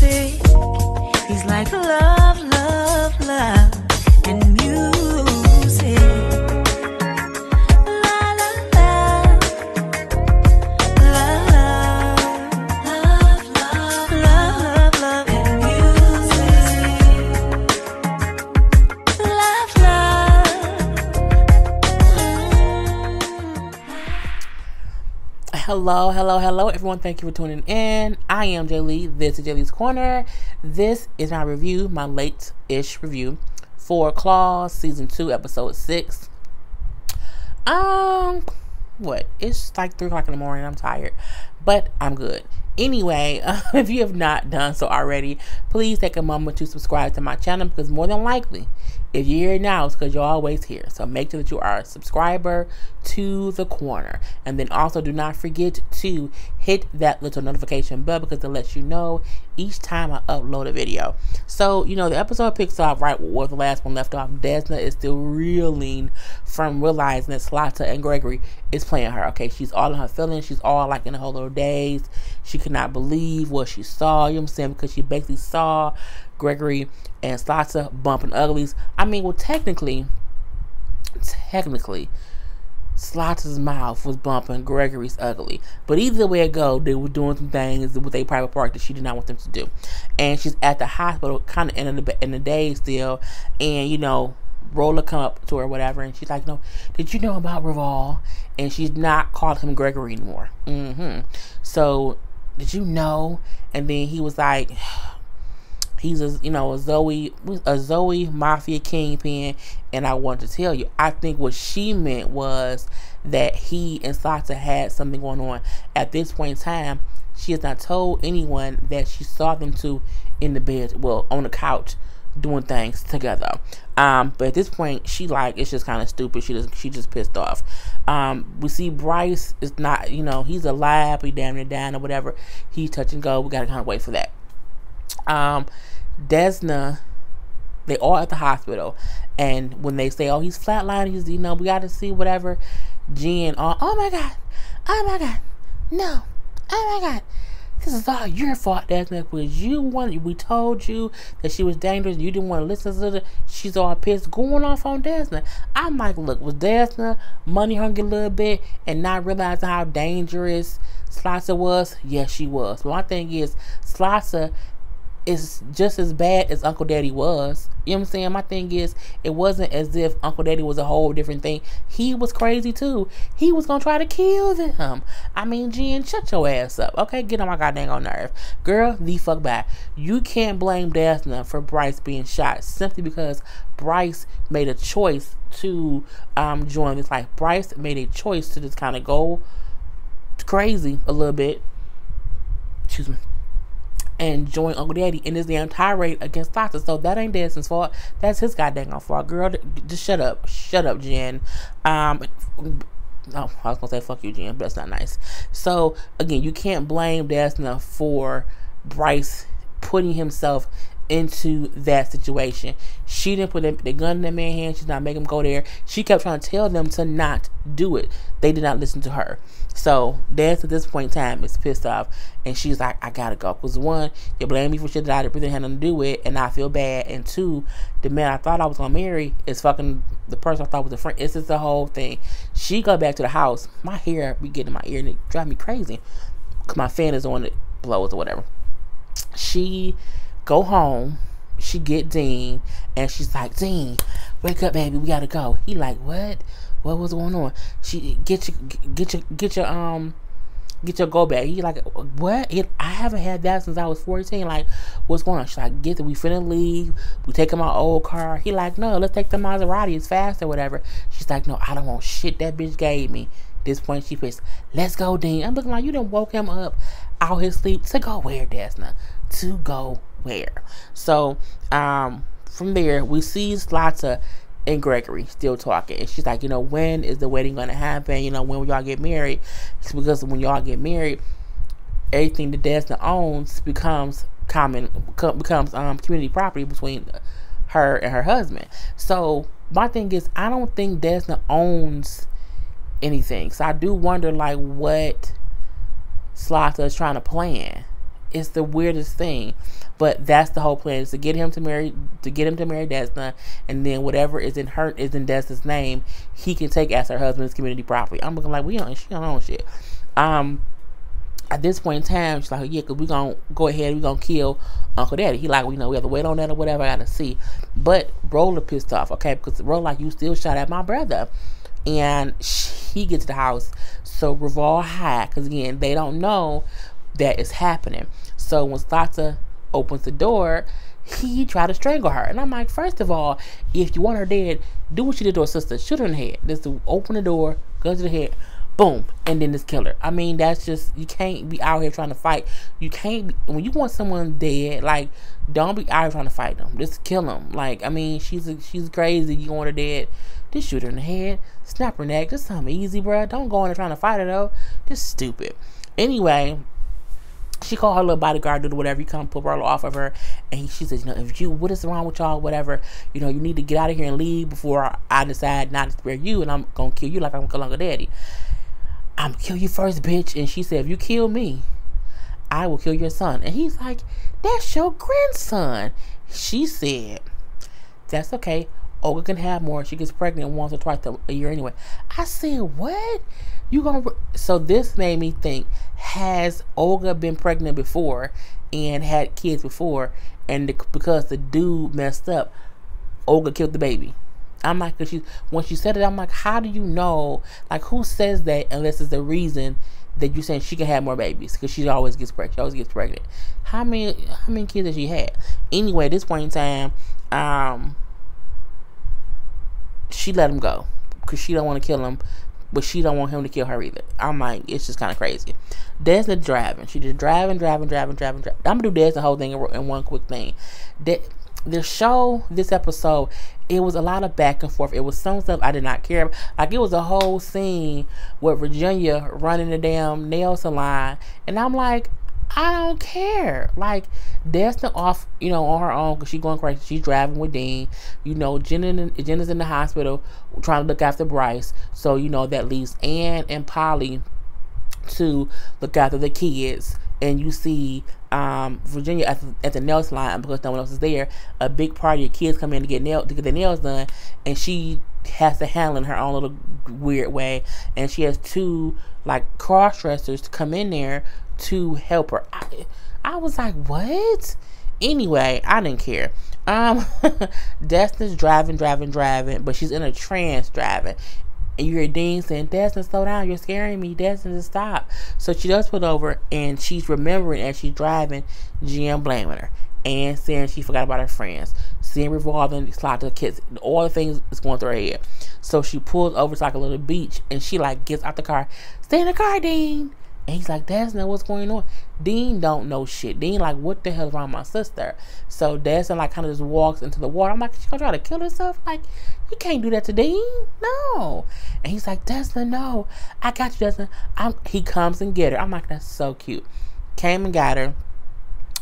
music. He's like love, love, love, and music. La la la, love, love, love, love, love, and music. Love, love. Hello, hello, hello, everyone. Thank you for tuning in. I am Jay Lee. This is Jay Lee's Corner. This is my review, my late-ish review for Claws Season 2, Episode 6. What? It's like 3 o'clock in the morning. I'm tired, but I'm good. Anyway, if you have not done so already, please take a moment to subscribe to my channel, because more than likely, if you're here now, it's because you're always here. So make sure that you are a subscriber to the corner. And then also do not forget to hit that little notification bell, because it lets you know each time I upload a video. So, you know, the episode picks up right where the last one left off. Desna is still reeling from realizing that Slotta and Gregory is playing her. Okay, she's all in her feelings. She's all like in a whole little daze. She could not believe what she saw, you know what I'm saying? Because she basically saw Gregory and Slotta bumping uglies. I mean, well, technically, Slotta's mouth was bumping Gregory's ugly. But either way it go, they were doing some things with a private part that she did not want them to do. And she's at the hospital, kind of in the day still. And, you know, Roller come up to her, whatever, and she's like, "No, did you know about Reval?" And she's not calling him Gregory anymore. So, did you know? And then he was like, he's a Zoe mafia kingpin, and I want to tell you, I think what she meant was that he and Slotta had something going on. At this point in time, she has not told anyone that she saw them two in the bed, well, on the couch, doing things together. But at this point, she like, it's just kind of stupid. She just pissed off. We see Bryce is not, you know, he's alive, he damn near down or whatever. He's touch and go. We gotta kind of wait for that. Desna, they are at the hospital, and when they say, "Oh, he's flatlined," he's, you know, we got to see whatever. Jen, oh my god, no, oh my god, this is all your fault, Desna, because we told you that she was dangerous. You didn't want to listen to her. She's all pissed, going off on Desna. I'm like, look, was Desna money hungry a little bit and not realizing how dangerous Slotta was? Yes, she was. But my thing is, Slotta is just as bad as Uncle Daddy was. You know what I'm saying? My thing is, it wasn't as if Uncle Daddy was a whole different thing. He was crazy too. He was gonna try to kill them. I mean, Jen, shut your ass up. Okay, get on my goddamn nerve. Girl, the fuck back. You can't blame Desna for Bryce being shot simply because Bryce made a choice to join this life. Bryce made a choice to just kind of go crazy a little bit. Excuse me. And join Uncle Daddy in this damn tirade against Slotta. So that ain't Desna's fault. That's his goddamn fault. Girl, just shut up. Shut up, Jen. I was gonna say fuck you, Jen, but that's not nice. So again, you can't blame Desna for Bryce putting himself into that situation. She didn't put the gun in that man's hand. She's not making him go there. She kept trying to tell them to not do it. They did not listen to her. So Desna at this point in time is pissed off, and she's like, I gotta go. Because one, you blame me for shit that I didn't have nothing to do with, and I feel bad. And two, the man I thought I was gonna marry is fucking the person I thought was a friend. It's just the whole thing. She go back to the house. My hair be getting in my ear, and it drive me crazy because my fan is on, it blows or whatever. She go home, she get Dean, and she's like, "Dean, wake up, baby, we gotta go." He like, "What was going on?" She get your go bag. He like, "What? I haven't had that since I was 14. Like, what's going on?" She's like, "Get it, we finna leave. We taking my old car." He like, "No, let's take the Maserati. It's fast or whatever." She's like, "No, I don't want shit that bitch gave me." At this point, she pissed. "Let's go, Dean." I'm looking like, you done woke him up out his sleep to go where, Desna? To go where? So from there, we see Slotta and Gregory still talking, and she's like, you know, when is the wedding gonna happen? You know, when will y'all get married? It's because when y'all get married, everything that Desna owns becomes community property between her and her husband. So my thing is, I don't think Desna owns anything. So I do wonder, like, what Slotta is trying to plan. it's the weirdest thing. But that's the whole plan, is to get him to marry Desna, and then whatever is in Desna's name, he can take as her husband's community property. I'm looking like she don't own shit. At this point in time, she's like, yeah, because we're going to go ahead, we're going to kill Uncle Daddy. He like, we have to wait on that or whatever, I got to see. But Roller pissed off, okay, because Roller like, you still shot at my brother. And he gets to the house, so Raval hide, because again, they don't know that it's happening. So when Slata opens the door, he tried to strangle her. And I'm like, first of all, if you want her dead, do what you did to her sister. Shoot her in the head. Just to open the door, gun to the head, boom, and then just kill her. I mean, that's just, you can't be out here trying to fight. You can't be, when you want someone dead, like, don't be out here trying to fight them. Just kill them. Like, I mean, she's crazy. You want her dead, just shoot her in the head, snap her neck. Just something easy, bruh. Don't go in there trying to fight her, though. Just stupid. Anyway, she called her little bodyguard, do whatever. He come put Rollo off of her, and she says, what is wrong with y'all, whatever, you need to get out of here and leave before I decide not to spare you, and I'm gonna kill you like I'm gonna kill Uncle Daddy. I'm gonna kill you first, bitch. And she said, if you kill me, I will kill your son. And he's like, that's your grandson. She said, that's okay. Olga can have more. She gets pregnant once or twice a year anyway. I said, what? So this made me think, has Olga been pregnant before and had kids before, and because the dude messed up, Olga killed the baby? I'm like, when she said it, I'm like, how do you know? Like, who says that unless it's the reason that you're saying she can have more babies? Because she always gets pregnant. How many kids has she had? Anyway, at this point in time, she let him go because she don't want to kill him, but she don't want him to kill her either. I'm like, it's just kind of crazy. Desna driving. She just driving. I'm going to do the whole thing in one quick thing. The show, this episode, it was a lot of back and forth. It was some stuff I did not care about. Like, it was a whole scene with Virginia running the damn nail salon. And I'm like, I don't care. Like, Desna off, on her own because she's going crazy. She's driving with Dean. Jenna's in the hospital trying to look after Bryce. So, that leaves Ann and Polly to look after the kids. And you see Virginia at the nail salon because no one else is there. A big party of kids come in to get their nails done, and she has to handle it in her own little weird way. And she has two cross dressers to come in there to help her. I was like, what? Anyway, I didn't care. Desna's driving, but she's in a trance driving. And you hear Dean saying, Desna, slow down, you're scaring me. Desna, stop. So she does pull over, and she's remembering as she's driving, GM blaming her and saying she forgot about her friends. Seeing revolving, slide to the kids, all the things is going through her head. So she pulls over to a little beach, and she gets out the car. Stay in the car, Dean. And he's like, Desna, what's going on? Dean don't know shit. Dean what the hell is wrong with my sister? So Desna kind of just walks into the water. I'm like, she gonna try to kill herself? You can't do that to Dean. No. And he's like, Desna, no. I got you, Desna. He comes and get her. I'm like, that's so cute. Came and got her.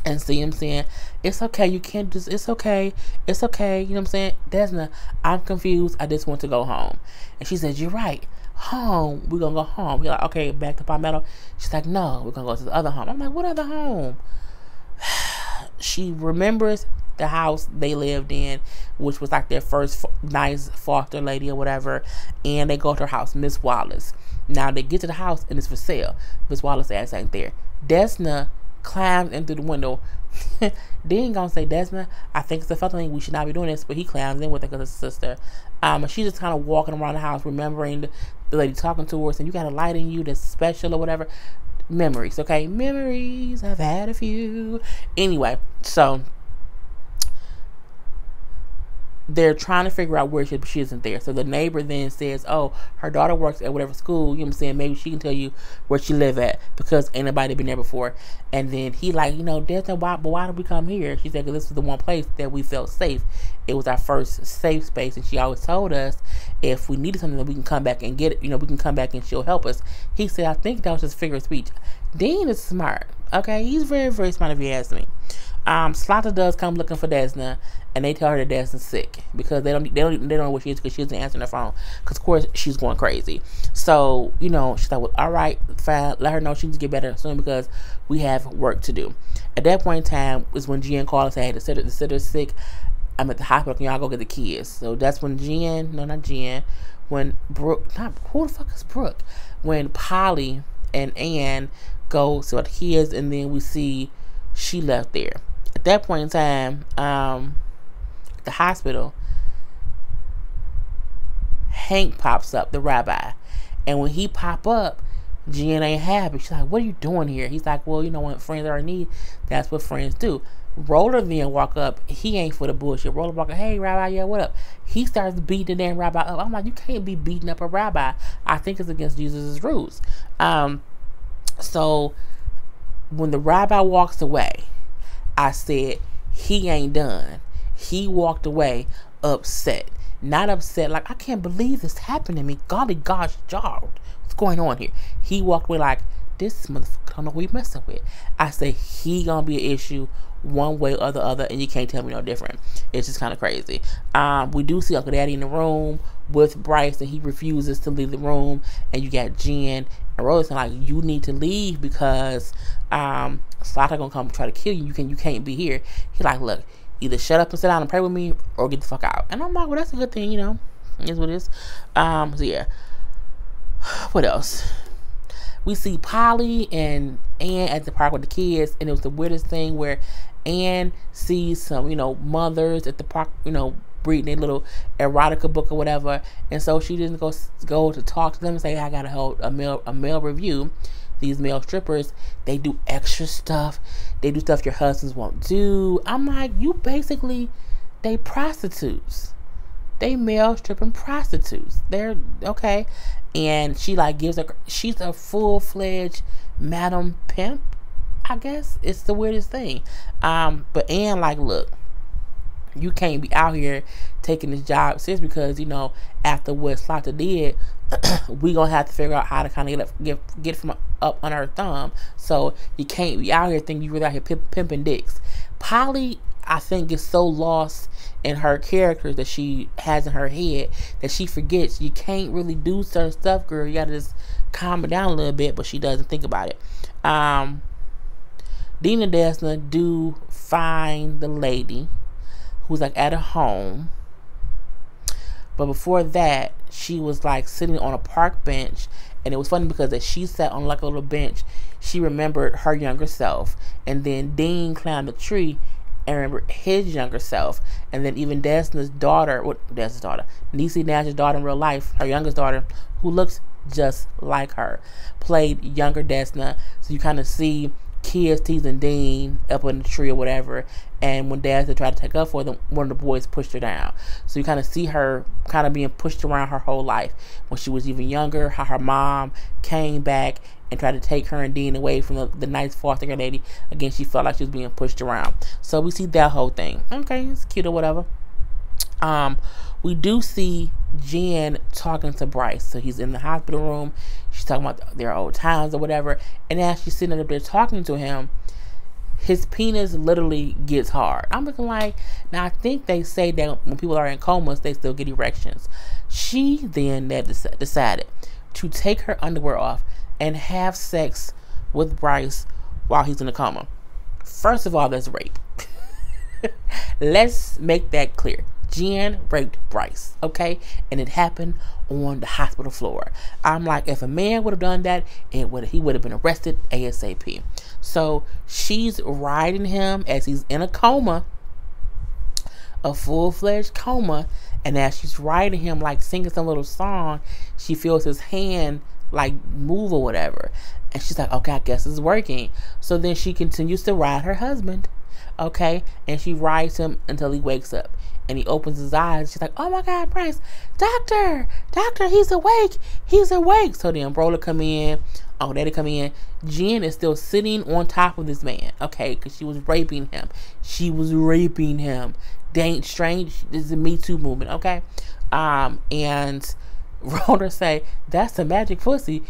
And see him saying, it's okay, you can't just, it's okay. You know what I'm saying? Desna, I'm confused. I just want to go home. And she says, you're right. Home. We're gonna go home. He's like, okay, back to Palmetto. She's like, no, we're gonna go to the other home. I'm like, what other home? She remembers the house they lived in, which was their first nice foster lady or whatever, and they go to her house, Miss Wallace. Now they get to the house and it's for sale. Miss Wallace ass ain't there. Desna climbs into the window. Dean gonna say, Desna, I think it's a fucking thing, we should not be doing this, but he climbs in with it because it's his sister. And she's just kind of walking around the house, remembering the lady talking to her, saying, you got a light in you that's special or whatever. Memories, okay? Memories, I've had a few. Anyway, so they're trying to figure out where she isn't there. So the neighbor then says, oh, her daughter works at whatever school, you know what I'm saying, maybe she can tell you where she live at because ain't nobody been there before. And then he Desna, why did we come here? She said, because this was the one place that we felt safe. It was our first safe space, and she always told us if we needed something that we can come back and get it, we can come back and she'll help us. He said, I think that was just figure of speech. Dean is smart, okay? He's very, very smart if you ask me. Slata does come looking for Desna, and they tell her that Desna's sick because they don't know what she is because she isn't answering her phone because of course she's going crazy. So she's like, well, all right, fine, let her know she needs to get better soon because we have work to do. At that point in time is when Jen called and said, hey, the sitter's sick. I'm at the hospital. Can y'all go get the kids? So that's when when Brooke, who the fuck is Brooke? When Polly and Ann go see the kids, and then we see she left there. At that point in time, the hospital, Hank pops up, the rabbi. And when he pop up, Jen ain't happy. She's like, what are you doing here? He's like, well, when friends are in need, that's what friends do. Roller then walk up. He ain't for the bullshit. Roller walk up, hey, rabbi, yeah, what up? He starts beating the damn rabbi up. I'm like, you can't be beating up a rabbi. I think it's against Jesus' rules. So when the rabbi walks away, I said, he ain't done. He walked away upset. Not upset, like, I can't believe this happened to me. Golly gosh, y'all, what's going on here? He walked away like, this motherfucker don't know who he messing with. I say, he gonna be an issue one way or the other, and you can't tell me no different. It's just kind of crazy. We do see Uncle Daddy in the room with Bryce, and he refuses to leave the room, and you got Jen and Rose like, you need to leave because Slaughter gonna come try to kill you. You can't be here. He like, look, either shut up and sit down and pray with me or get the fuck out. And I'm like, well, that's a good thing, is what it is. So yeah. What else? We see Polly and Ann at the park with the kids, and it was the weirdest thing where Ann sees some, mothers at the park, reading a little erotica book or whatever, and so she didn't go to talk to them and say, I gotta hold a male review. These male strippers, they do extra stuff. They do stuff your husbands won't do. I'm like, they prostitutes. They male stripping prostitutes. They're okay. And she she's a full-fledged madam pimp, I guess. It's the weirdest thing. But Ann look, you can't be out here taking this job serious because, after what Slaughter did, we gonna have to figure out how to kind of get from up on her thumb. So you can't be out here thinking you really out here pimping dicks. Polly, I think, is so lost in her characters that she has in her head that she forgets you can't really do certain stuff, girl. You gotta just calm it down a little bit, but she doesn't think about it. Dean and Desna do find the lady who's at her home, but before that, she was sitting on a park bench, and it was funny because as she sat on a little bench, she remembered her younger self, and then Dean climbed a tree and remembered his younger self, and then even Desna's daughter, Niecy Nash's daughter in real life, her youngest daughter, who looks just like her, played younger Desna. So you kind of see kids teasing Dean up in the tree or whatever, and when Desna tried to take up for them, one of the boys pushed her down. So you kind of see her kind of being pushed around her whole life. When she was even younger, how her mom came back and tried to take her and Dean away from the nice foster care lady. Again, she felt like she was being pushed around. So we see that whole thing. Okay, it's cute or whatever. We do see Jen talking to Bryce. So he's in the hospital room. She's talking about their old times or whatever. And as she's sitting up there talking to him, his penis literally gets hard. I'm looking now I think they say that when people are in comas, they still get erections. She then decided to take her underwear off and have sex with Bryce while he's in a coma. First of all, that's rape. Let's make that clear. Jen raped Bryce, okay? And it happened on the hospital floor. I'm like, if a man would have done that, he would have been arrested ASAP. So she's riding him as he's in a coma, a full-fledged coma, and as she's riding him, singing some little song, she feels his hand move or whatever. And she's like, okay, I guess it's working. So then she continues to ride her husband, okay? And she rides him until he wakes up. And he opens his eyes. She's like, oh my God, Bryce, doctor, he's awake. So the umbrella come in. Oh, Daddy come in. Jen is still sitting on top of this man, okay? Because she was raping him. They ain't strange. This is a Me Too movement, okay? And Roller say, that's the magic pussy.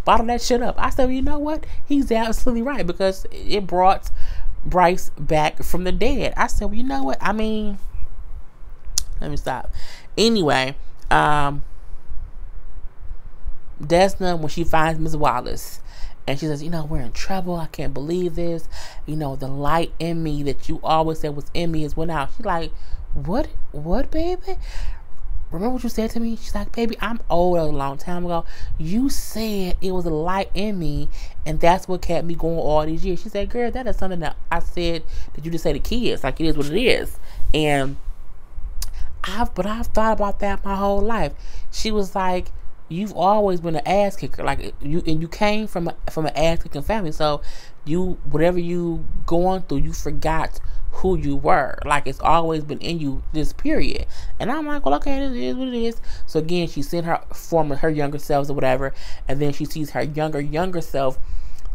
Bottle that shit up. I said, well, you know what? He's absolutely right, because it brought Bryce back from the dead. I said, well, you know what? I mean, let me stop. Anyway, Desna, when she finds Miss Wallace, And she says, we're in trouble. I can't believe this. The light in me that you always said was in me is went out. She's like, what, baby? Remember what you said to me? She's like, baby, I'm old a long time ago. You said it was a light in me, and that's what kept me going all these years. She said, girl, that is something that I said that you just say to kids. Like, it is what it is. And I've thought about that my whole life. She was like, you've always been an ass kicker. Like, you came from an ass kicking family. So whatever you going through, you forgot who you were. Like, it's always been in you, this period. And I'm like, well, okay, it is what it is. So again, she sent her younger selves or whatever, and then she sees her younger self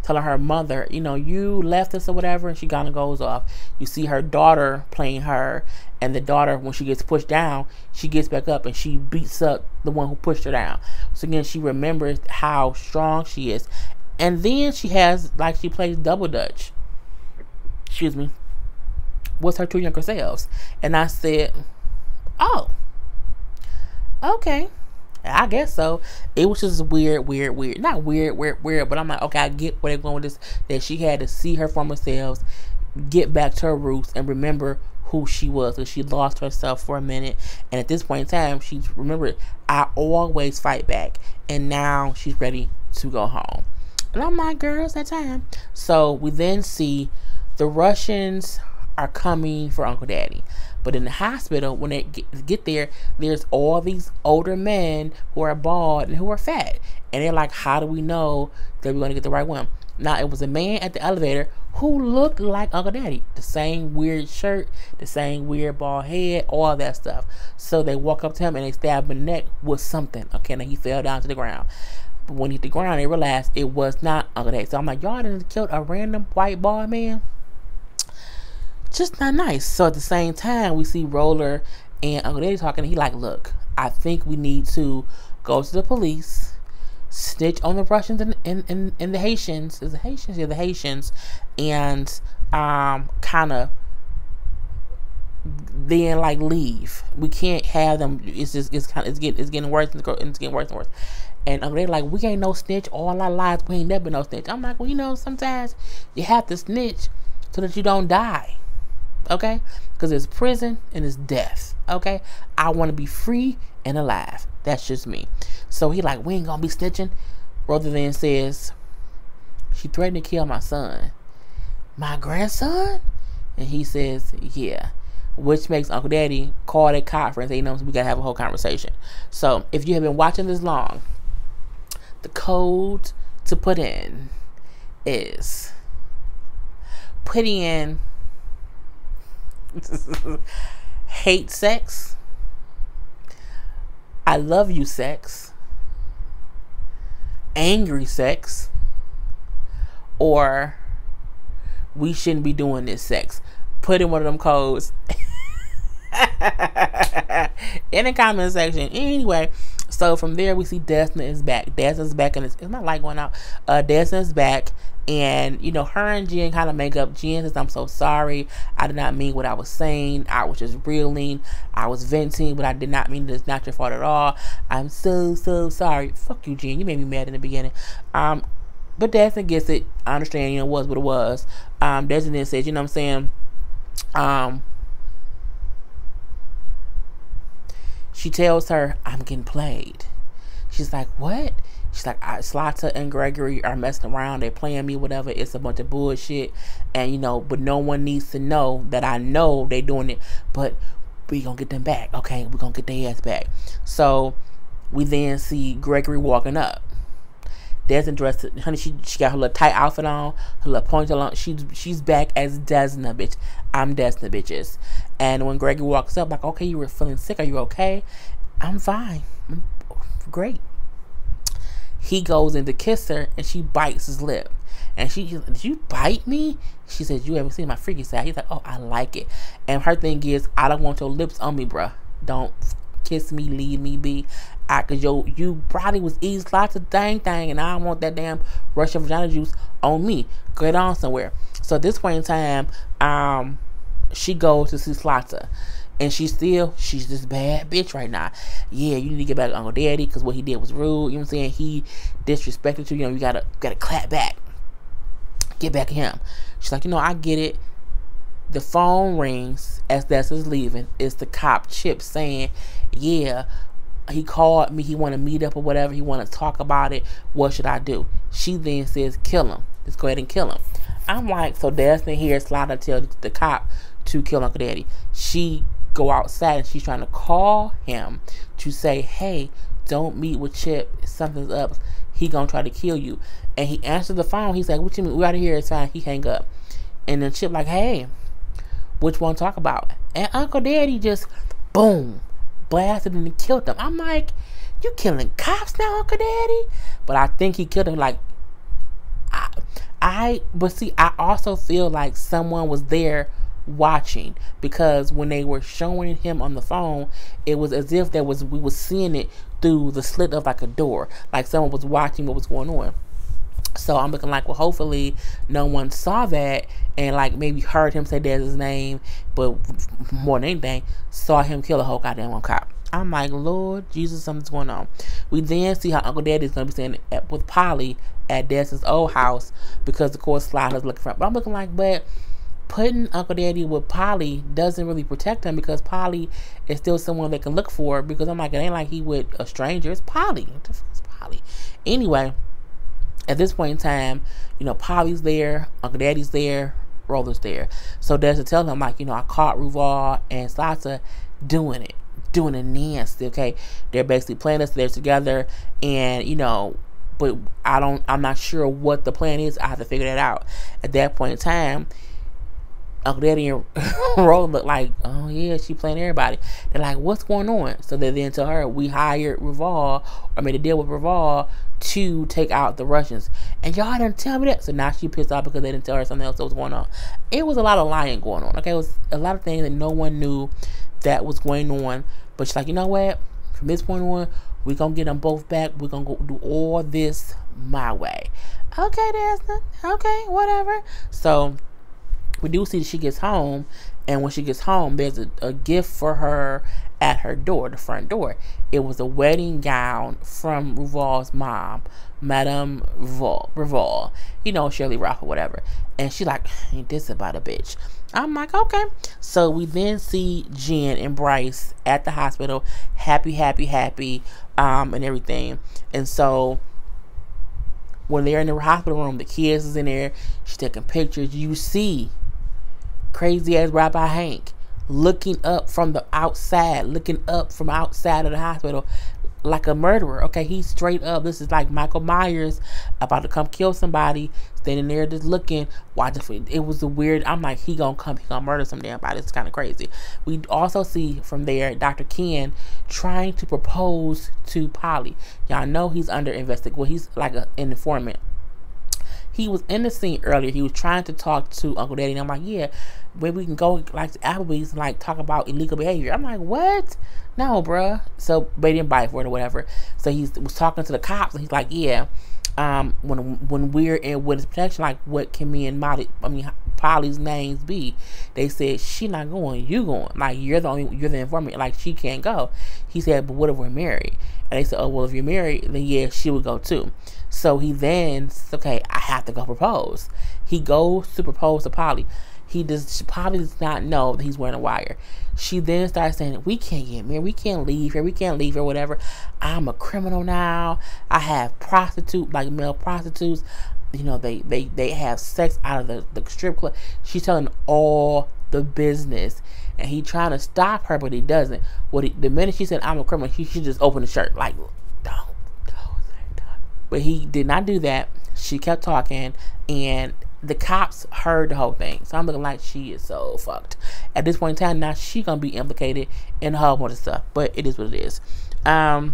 telling her mother, you left us or whatever, and she kind of goes off. You see her daughter playing her, and the daughter, when she gets pushed down, she gets back up and she beats up the one who pushed her down. So again, she remembers how strong she is. And then she plays double dutch. Excuse me. With her two younger selves. And I said, oh, okay, I guess so. It was just weird. Not weird, but I'm like, okay, I get where they're going with this. That she had to see her former selves, get back to her roots, and remember who she was. Because she lost herself for a minute. And at this point in time, she remembered, I always fight back. And now she's ready to go home. And I'm like, girl, it's that time. So we then see the Russians are coming for Uncle Daddy. But in the hospital, when they get there, there's all these older men who are bald and who are fat. And they're like, how do we know that we're going to get the right one? Now, it was a man at the elevator who looked like Uncle Daddy. The same weird shirt, the same weird bald head, all that stuff. So they walk up to him and they stab him in the neck with something. Okay, and he fell down to the ground. But when he hit the ground, they realized it was not Uncle Daddy. So I'm like, y'all done killed a random white bald man? Just not nice. So at the same time, we see Roller and Uncle Daddy talking. And he like, look, I think we need to go to the police, snitch on the Russians and the Haitians. Is it Haitians? Yeah, the Haitians. And kind of then like leave. We can't have them. It's getting worse and it's getting worse and worse. And Uncle Daddy like, we ain't no snitch all our lives. We ain't never been no snitch. I'm like, well, sometimes you have to snitch so that you don't die. Okay? Because it's prison and it's death. Okay? I want to be free and alive. That's just me. So he like, we ain't gonna be snitching. Rather than says, she threatened to kill my son. My grandson? And he says, yeah. Which makes Uncle Daddy call that conference. And we gotta have a whole conversation. So if you have been watching this long, the code to put in is put in hate sex, I love you sex, angry sex, or we shouldn't be doing this sex. Put in one of them codes in the comment section. Anyway, so from there we see Desna is back. Desna's back, and is my light going out? Desna's back. And, her and Jen kind of make up. Jen says, I'm so sorry. I did not mean what I was saying. I was just reeling. I was venting, but I did not mean it's not your fault at all. I'm so sorry. Fuck you, Jen. You made me mad in the beginning. But Desna gets it. I understand, it was what it was. Desna then says, what I'm saying? She tells her, I'm getting played. She's like, what? She's like, Slotta and Gregory are messing around. They're playing me, whatever. It's a bunch of bullshit. And, but no one needs to know that I know they're doing it. But we gonna get them back, okay? We're gonna get their ass back. So we then see Gregory walking up. Desna dressed, honey, she got her little tight outfit on, her little ponytail on. She's back as Desna, bitch. I'm Desna, bitches. And when Gregory walks up, like, okay, you were feeling sick. Are you okay? I'm fine. I'm great. He goes in to kiss her, and she bites his lip. And she's like, did you bite me? She says, you haven't seen my freaky side. He's like, oh, I like it. And her thing is, I don't want your lips on me, bruh. Don't kiss me, leave me be. Cause you probably was eating lots of thing, and I don't want that damn Russian vagina juice on me. Get on somewhere. So at this point in time, she goes to see Slotta. And she's this bad bitch right now. Yeah, you need to get back to Uncle Daddy because what he did was rude. You know what I'm saying? He disrespected you. You gotta clap back. get back at him. She's like, I get it. The phone rings as Dessa's leaving. It's the cop, Chip, saying, yeah, he called me. He want to meet up or whatever. He want to talk about it. What should I do? She then says, kill him. Let's go ahead and kill him. I'm like, so Desna here Slider tell the cop to kill Uncle Daddy. She go outside and she's trying to call him to say, hey, don't meet with Chip. Something's up. He gonna try to kill you. And he answers the phone. He's like, what you mean? We out of here. It's fine. He hang up. And then Chip like, hey, which one talk about? And Uncle Daddy just, boom, blasted him and killed him. I'm like, you killing cops now, Uncle Daddy? But I think he killed him. Like, but see, I also feel like someone was there watching, because when they were showing him on the phone, it was as if we was seeing it through the slit of like a door, like someone was watching what was going on. So I'm looking like, well, hopefully no one saw that and like maybe heard him say that's his name, but more than anything, saw him kill a whole goddamn one cop. I'm like, Lord Jesus, something's going on. We then see how Uncle Daddy's going to be staying with Polly at Dessa's old house, because of course Slider's looking for him. But I'm looking like, but putting Uncle Daddy with Polly doesn't really protect him, because Polly is still someone they can look for, because I'm like, it ain't like he with a stranger. It's Polly. What the fuck is Polly? Anyway, at this point in time, Polly's there, Uncle Daddy's there, Roller's there. So Dessa tell him, like, I caught Ruval and Sasa doing it nasty, okay? They're basically playing us there together, and, but I'm not sure what the plan is. I have to figure that out. At that point in time, Uncle Daddy and Roller look like, oh yeah, she playing everybody. They're like, what's going on? So they then tell her, we hired Ruval, or made a deal with Ruval to take out the Russians. And y'all didn't tell me that. So now she pissed off because they didn't tell her something else that was going on. It was a lot of lying going on. Okay, it was a lot of things that no one knew that was going on. But she's like, you know what? From this point on, we're going to get them both back. We're going to go do all this my way. Okay, Desna. Okay, whatever. So we do see that she gets home, and when she gets home, there's a gift for her at her door, the front door. It was a wedding gown from Ruval's mom, Madame Ruval, Shirley Roth or whatever. And she like, ain't this about a bitch? I'm like, okay. So we then see Jen and Bryce at the hospital, happy, and everything. And so when they're in the hospital room, the kids is in there, she's taking pictures. You see crazy ass Rabbi Hank looking up from outside of the hospital like a murderer. Okay, he's straight up. This is like Michael Myers about to come kill somebody, standing there just looking, watching. It was a weird. I'm like, he gonna murder some damn body. It's kind of crazy. We also see from there Dr. Ken trying to propose to Polly. Y'all know he's under investigation. Well, he's like an informant. He was in the scene earlier. He was trying to talk to Uncle Daddy, and I'm like, yeah, maybe we can go like to Applebee's and like talk about illegal behavior. I'm like, what? No, bruh. So they didn't bite for it or whatever. So he was talking to the cops, and he's like, yeah, when we're in witness protection, like, what can me and Polly's names be? They said, she not going, you going. Like, you're the informant. Like, she can't go. He said, but what if we're married? And they said, oh, well, if you're married, then yeah, she would go too. So he then, okay, I have to go propose. He goes to propose to Polly. Polly does not know that he's wearing a wire. She then starts saying, we can't get married. We can't leave here, whatever. I'm a criminal now. I have male prostitutes. They have sex out of the strip club. She's telling all the business. And he trying to stop her, but he doesn't. The minute she said, I'm a criminal, he should just open the shirt. Like, don't. But he did not do that. She kept talking, and the cops heard the whole thing. So I'm looking like she is so fucked. At this point in time, now she gonna be implicated in a whole bunch of stuff. But it is what it is. The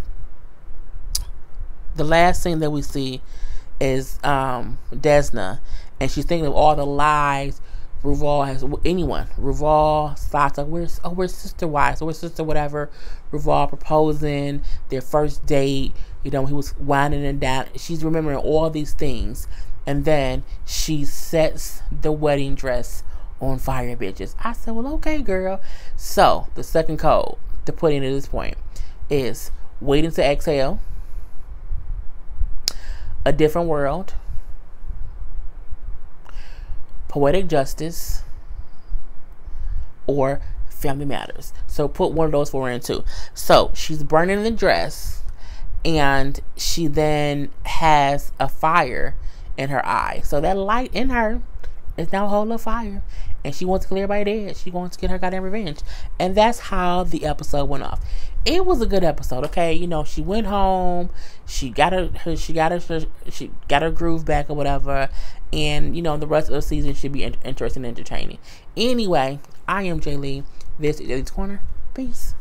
last scene that we see is Desna, and she's thinking of all the lies Ruval has. Ruval, Sasa, we're sister wives, so we're sister whatever. Ruval proposing, their first date. He was winding and down. She's remembering all these things. And then she sets the wedding dress on fire, bitches. I said, well, okay, girl. So the second code to put in at this point is waiting to exhale, a different world, Poetic Justice or Family Matters. So put one of those four in too. So she's burning the dress, and she then has a fire in her eye. So that light in her is now a whole lot of fire, and she wants to kill everybody dead. She wants to get her goddamn revenge, and that's how the episode went off. It was a good episode, okay. You know, she went home, she got her groove back or whatever, and you know the rest of the season should be interesting and entertaining. Anyway, I am Jay Lee. This is Jaylee's Corner. Peace.